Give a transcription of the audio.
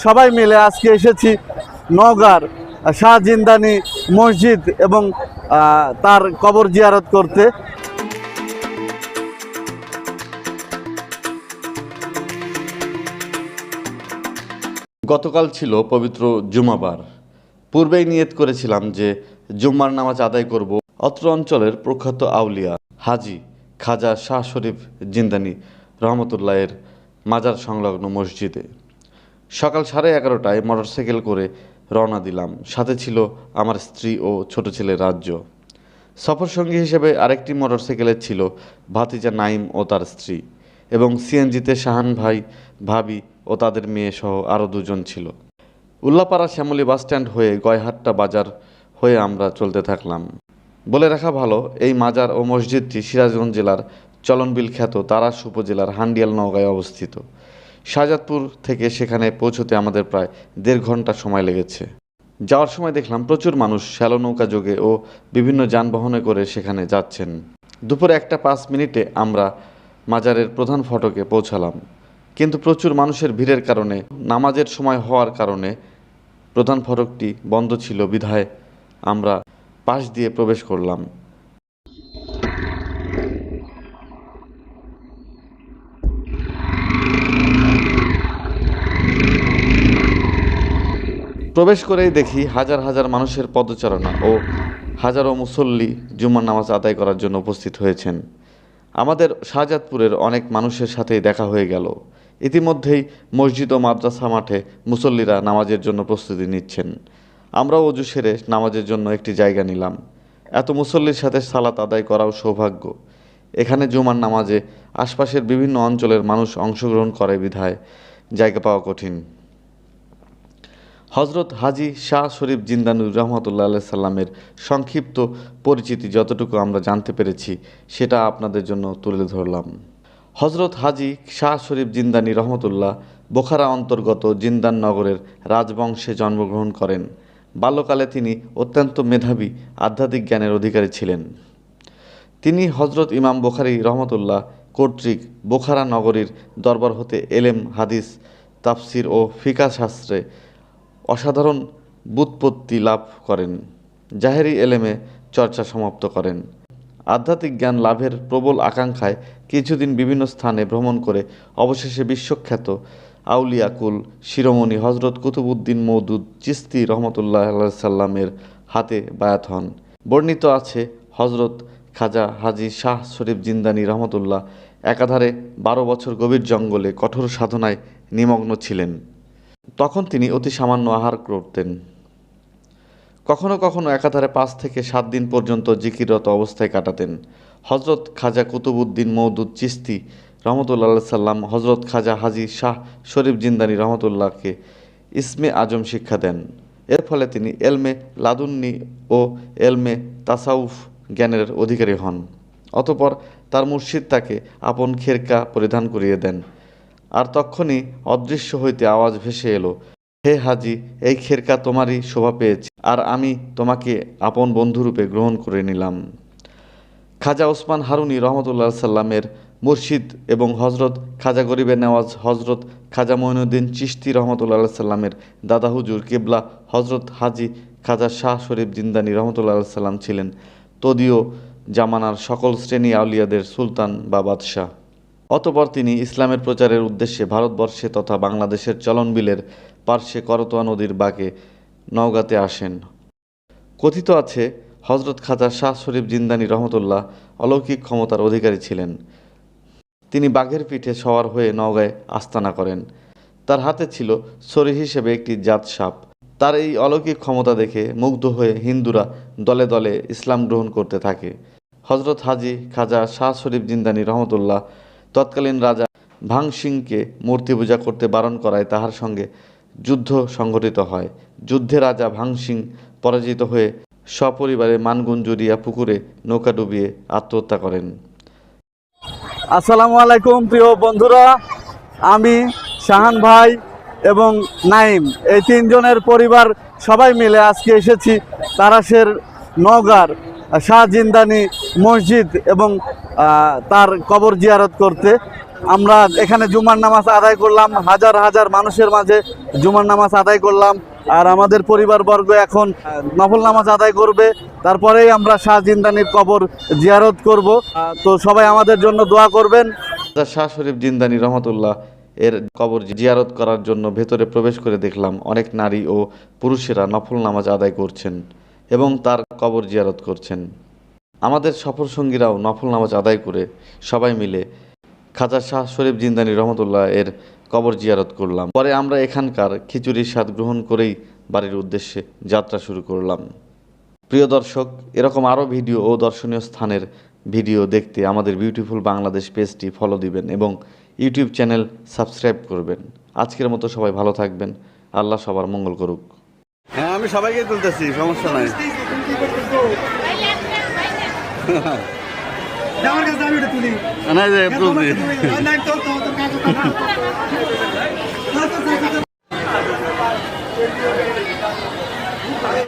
সবাই মিলে আজকে এসেছি নওগাঁর শাহ জিন্দানি মসজিদ এবং তার কবর জিয়ারত করতে। গতকাল ছিল পবিত্র জুমাবার। পূর্বেই নিয়ত করেছিলাম যে জুম্মার নামাজ আদায় করব অত্র অঞ্চলের প্রখ্যাত আউলিয়া হাজি খাজা শাহ শরীফ জিন্দানি রহমতুল্লাহের মাজার সংলগ্ন মসজিদে। সকাল 11:30টায় মোটরসাইকেল করে রওনা দিলাম। সাথে ছিল আমার স্ত্রী ও ছোট ছেলে রাজ্য। সফরসঙ্গী হিসেবে আরেকটি মোটরসাইকেলে ছিল ভাতিজা নাইম ও তার স্ত্রী, এবং সিএনজিতে শাহান ভাই, ভাবি ও তাদের মেয়ে সহ আরও 2 জন ছিল। উল্লাপাড়া শ্যামলী বাসস্ট্যান্ড হয়ে গয়হাট্টা বাজার হয়ে আমরা চলতে থাকলাম। বলে রাখা ভালো, এই মাজার ও মসজিদটি সিরাজগঞ্জ জেলার চলনবিল খ্যাত তারাস উপজেলার হান্ডিয়াল নওগাঁয় অবস্থিত। শাহজাদপুর থেকে সেখানে পৌঁছতে আমাদের প্রায় 1.5 ঘন্টা সময় লেগেছে। যাওয়ার সময় দেখলাম প্রচুর মানুষ শ্যালো নৌকা যোগে ও বিভিন্ন যানবাহনে করে সেখানে যাচ্ছেন। দুপুরে 1:05 আমরা মাজারের প্রধান ফটকে পৌঁছালাম, কিন্তু প্রচুর মানুষের ভিড়ের কারণে নামাজের সময় হওয়ার কারণে প্রধান ফটকটি বন্ধ ছিল, বিধায় আমরা পাশ দিয়ে প্রবেশ করলাম। প্রবেশ করেই দেখি হাজার হাজার মানুষের পদচারণা ও হাজারো মুসল্লি জুম্মার নামাজ আদায় করার জন্য উপস্থিত হয়েছেন। আমাদের শাহজাদপুরের অনেক মানুষের সাথেই দেখা হয়ে গেল। ইতিমধ্যেই মসজিদ ও মাদ্রাসা মাঠে মুসল্লিরা নামাজের জন্য প্রস্তুতি নিচ্ছেন। আমরাও ওযু সেরে নামাজের জন্য একটি জায়গা নিলাম। এত মুসল্লির সাথে সালাত আদায় করাও সৌভাগ্য। এখানে জুমার নামাজে আশপাশের বিভিন্ন অঞ্চলের মানুষ অংশগ্রহণ করে বিধায় জায়গা পাওয়া কঠিন। হজরত হাজি শাহ শরীফ জিন্দানি রহমতুল্লাহ আলাইহি সাল্লামের সংক্ষিপ্ত পরিচিতি যতটুকু আমরা জানতে পেরেছি সেটা আপনাদের জন্য তুলে ধরলাম। হজরত হাজি শাহ শরীফ জিন্দানি রহমতুল্লাহ বোখারা অন্তর্গত জিন্দান নগরের রাজবংশে জন্মগ্রহণ করেন। বাল্যকালে তিনি অত্যন্ত মেধাবী আধ্যাত্মিক জ্ঞানের অধিকারী ছিলেন। তিনি হজরত ইমাম বুখারী রহমতুল্লাহ কর্তৃক বোখারা নগরীর দরবার হতে এলেম, হাদিস, তাফসির ও ফিকাহ শাস্ত্রে অসাধারণ ব্যুৎপত্তি লাভ করেন। জাহেরি এলেমে চর্চা সমাপ্ত করেন। আধ্যাত্মিক জ্ঞান লাভের প্রবল আকাঙ্ক্ষায় কিছুদিন বিভিন্ন স্থানে ভ্রমণ করে অবশেষে বিশ্বখ্যাত আউলিয়া কুল শিরোমণি হজরত কুতুবউদ্দিন মওদুদ চিশতি রহমতুল্লাহ আলাইহি সাল্লামের হাতে বায়াত হন। বর্ণিত আছে হজরত খাজা হাজি শাহ শরীফ জিন্দানি রহমতুল্লাহ একাধারে 12 বছর গভীর জঙ্গলে কঠোর সাধনায় নিমগ্ন ছিলেন। তখন তিনি অতি সামান্য আহার করতেন। কখনো কখনো একাধারে 5 থেকে 7 দিন পর্যন্ত জিকিররত অবস্থায় কাটাতেন। হজরত খাজা কুতুবউদ্দিন মওদুদ চিশতি রহমতুল্লাহ আলাইহি সাল্লাম হজরত খাজা হাজি শাহ শরীফ জিন্দানি রহমতুল্লাহকে ইসমে আজম শিক্ষা দেন। এর ফলে তিনি এলমে লাদুন্নি ও এলমে তাসাউফ জ্ঞানের অধিকারী হন। অতঃপর তার মুর্শিদ তাকে আপন খেরকা পরিধান করিয়ে দেন। আর তখনই অদৃশ্য হইতে আওয়াজ ভেসে এলো, হে হাজি, এই খেরকা তোমারই শোভা পেয়েছে, আর আমি তোমাকে আপন বন্ধুরূপে গ্রহণ করে নিলাম। খাজা ওসমান হারুনি রহমতুল্লাহ সাল্লামের মুর্শিদ এবং হজরত খাজা গরিবে নেওয়াজ হজরত খাজা মঈনুদ্দিন চিশতি রহমতুল্লাহ সাল্লামের দাদা হুজুর কিবলা হজরত হাজি খাজা শাহ শরীফ জিন্দানি রহমতুল্লাহ সাল্লাম ছিলেন তদীয় জামানার সকল শ্রেণী আউলিয়াদের সুলতান বা বাদশাহ। অতঃপর তিনি ইসলামের প্রচারের উদ্দেশ্যে ভারতবর্ষে তথা বাংলাদেশের চলনবিলের পার্শ্বে করতোয়া নদীর বাঁকে নওগাঁতে আসেন। কথিত আছে হজরত খাজা শাহ শরীফ জিন্দানি রহমতুল্লাহ অলৌকিক ক্ষমতার অধিকারী ছিলেন। তিনি বাঘের পিঠে সওয়ার হয়ে নওগাঁয় আস্তানা করেন। তার হাতে ছিল ছড়ি হিসেবে একটি জাত সাপ। তার এই অলৌকিক ক্ষমতা দেখে মুগ্ধ হয়ে হিন্দুরা দলে দলে ইসলাম গ্রহণ করতে থাকে। হজরত হাজি খাজা শাহ শরীফ জিন্দানি রহমতুল্লাহ তৎকালীন রাজা ভাং সিংকে মূর্তি পূজা করতে বারণ করায় তাহার সঙ্গে যুদ্ধ সংঘটিত হয়। যুদ্ধে রাজা ভাং সিং পরাজিত হয়ে সপরিবারে মানগুঞ্জুরিয়া পুকুরে নৌকা ডুবিয়ে আত্মহত্যা করেন। আসসালামু আলাইকুম প্রিয় বন্ধুরা, আমি শাহান ভাই এবং নাইম এই 3 জনের পরিবার সবাই মিলে আজকে এসেছি তারাশের নওগাঁর শাহ জিন্দানি মসজিদ এবং তার কবর জিয়ারত করতে। আমরা এখানে জুমার নামাজ আদায় করলাম, হাজার হাজার মানুষের মাঝে জুমার নামাজ আদায় করলাম। আর আমাদের পরিবারবর্গ এখন নফল নামাজ আদায় করবে, তারপরেই আমরা শাহ জিন্দানির কবর জিয়ারত করব। তো সবাই আমাদের জন্য দোয়া করবেন। শাহ শরীফ জিন্দানি রহমতুল্লাহ এর কবর জিয়ারত করার জন্য ভেতরে প্রবেশ করে দেখলাম অনেক নারী ও পুরুষেরা নফল নামাজ আদায় করছেন এবং তার কবর জিয়ারত করছেন। আমাদের সফর সঙ্গীরাও নফল নামাজ আদায় করে সবাই মিলে খাজা শাহ শরীফ জিন্দানি রহমতুল্লাহ এর কবর জিয়ারত করলাম। পরে আমরা এখানকার খিচুড়ির স্বাদ গ্রহণ করেই বাড়ির উদ্দেশ্যে যাত্রা শুরু করলাম। প্রিয় দর্শক, এরকম আরও ভিডিও ও দর্শনীয় স্থানের ভিডিও দেখতে আমাদের বিউটিফুল বাংলাদেশ পেজটি ফলো দিবেন এবং ইউটিউব চ্যানেল সাবস্ক্রাইব করবেন। আজকের মতো সবাই ভালো থাকবেন। আল্লাহ সবার মঙ্গল করুক। হ্যাঁ, আমি সবাইকে তুলতেছি, সমস্যা নাই। আমার কাছে আমি এটা তুলি না, যে তুলছি। না তো